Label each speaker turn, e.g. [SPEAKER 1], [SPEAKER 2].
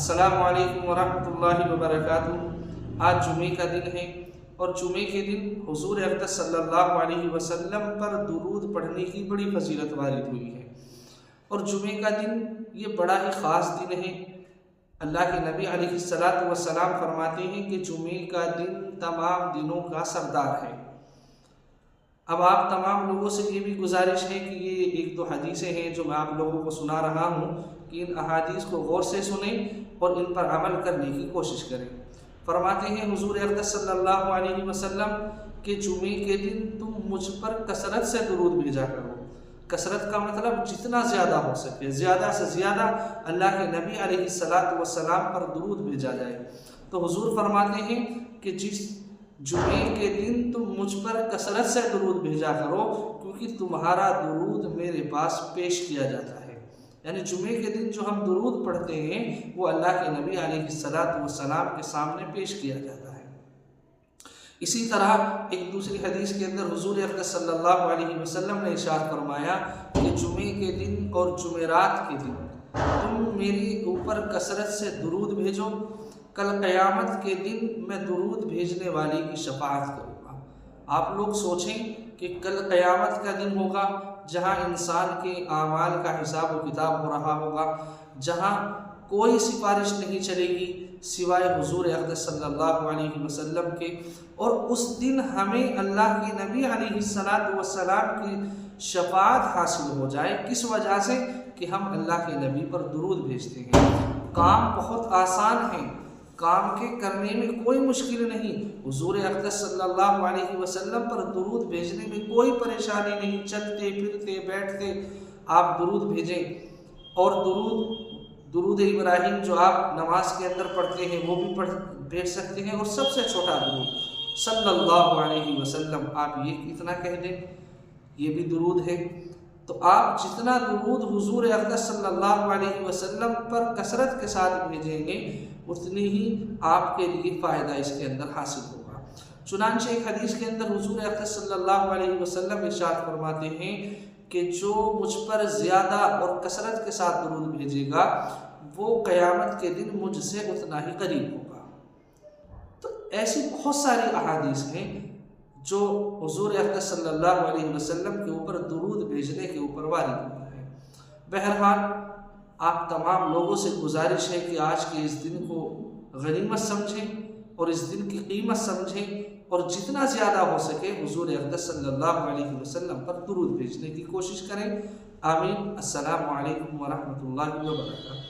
[SPEAKER 1] السلام علیکم ورحمۃ اللہ وبرکاتہ۔ آج جمعے کا دن ہے اور جمعے کے دن حضور اقدس صلی اللہ علیہ وسلم پر درود پڑھنے کی بڑی فضیلت وارد ہوئی ہے، اور جمعے کا دن یہ بڑا ہی خاص دن ہے۔ اللہ کے نبی علیہ السلام فرماتے ہیں کہ جمعے کا دن تمام دنوں کا سردار ہے۔ اب آپ تمام لوگوں سے یہ بھی گزارش ہے کہ یہ ایک دو حدیثیں ہیں جو میں آپ لوگوں کو سنا رہا ہوں کہ ان احادیث کو غور سے سنیں اور ان پر عمل کرنے کی کوشش کریں۔ فرماتے ہیں حضور اقدس صلی اللہ علیہ وسلم کہ جمعے کے دن تم مجھ پر کثرت سے درود بھیجا کرو۔ کثرت کا مطلب جتنا زیادہ ہو سکے، زیادہ سے زیادہ اللہ کے نبی علیہ السلام پر درود بھیجا جائے۔ تو حضور فرماتے ہیں کہ جس جمعے کے دن تم مجھ پر کثرت سے درود بھیجا کرو، کیونکہ تمہارا درود میرے پاس پیش کیا جاتا ہے۔ یعنی جمعے کے دن جو ہم درود پڑھتے ہیں وہ اللہ کے نبی علیہ السلام کے سامنے پیش کیا جاتا ہے۔ اسی طرح ایک دوسری حدیث کے اندر حضور اقدس صلی اللہ علیہ وسلم نے ارشاد فرمایا کہ جمعے کے دن اور جمعرات کے دن تم میری اوپر کثرت سے درود بھیجو، کل قیامت کے دن میں درود بھیجنے والے کی شفاعت کروں گا۔ آپ لوگ سوچیں کہ کل قیامت کا دن ہوگا جہاں انسان کے اعمال کا حساب و کتاب ہو رہا ہوگا، جہاں کوئی سفارش نہیں چلے گی سوائے حضور اقدس صلی اللہ علیہ وسلم کے، اور اس دن ہمیں اللہ کے نبی علیہ السلام کی شفاعت حاصل ہو جائے۔ کس وجہ سے؟ کہ ہم اللہ کے نبی پر درود بھیجتے ہیں۔ کام بہت آسان ہے، کام کے کرنے میں کوئی مشکل نہیں۔ حضور اقدس صلی اللہ علیہ وسلم پر درود بھیجنے میں کوئی پریشانی نہیں، چلتے پھرتے بیٹھتے آپ درود بھیجیں، اور درود ابراہیم جو آپ نماز کے اندر پڑھتے ہیں وہ بھی بھیج سکتے ہیں، اور سب سے چھوٹا درود صلی اللہ علیہ وسلم آپ یہ اتنا کہہ دیں، یہ بھی درود ہے۔ تو آپ جتنا درود حضور اقدس صلی اللہ علیہ وسلم پر کثرت کے ساتھ بھیجیں گے اتنی ہی آپ کے لیے فائدہ اس کے اندر حاصل ہوگا۔ چنانچہ ایک حدیث کے اندر حضور اقدس صلی اللہ علیہ وسلم ارشاد فرماتے ہیں کہ جو مجھ پر زیادہ اور کثرت کے ساتھ درود بھیجے گا وہ قیامت کے دن مجھ سے اتنا ہی قریب ہوگا۔ تو ایسی بہت ساری احادیث ہیں جو حضور اقدس صلی اللہ علیہ وسلم کے اوپر درود بھیجنے کے اوپر وارد ہوتا ہے۔ بہرحال آپ تمام لوگوں سے گزارش ہے کہ آج کے اس دن کو غنیمت سمجھیں اور اس دن کی قیمت سمجھیں، اور جتنا زیادہ ہو سکے حضور اقدس صلی اللہ علیہ وسلم پر درود بھیجنے کی کوشش کریں۔ آمین۔ السلام علیکم ورحمۃ اللہ وبرکاتہ۔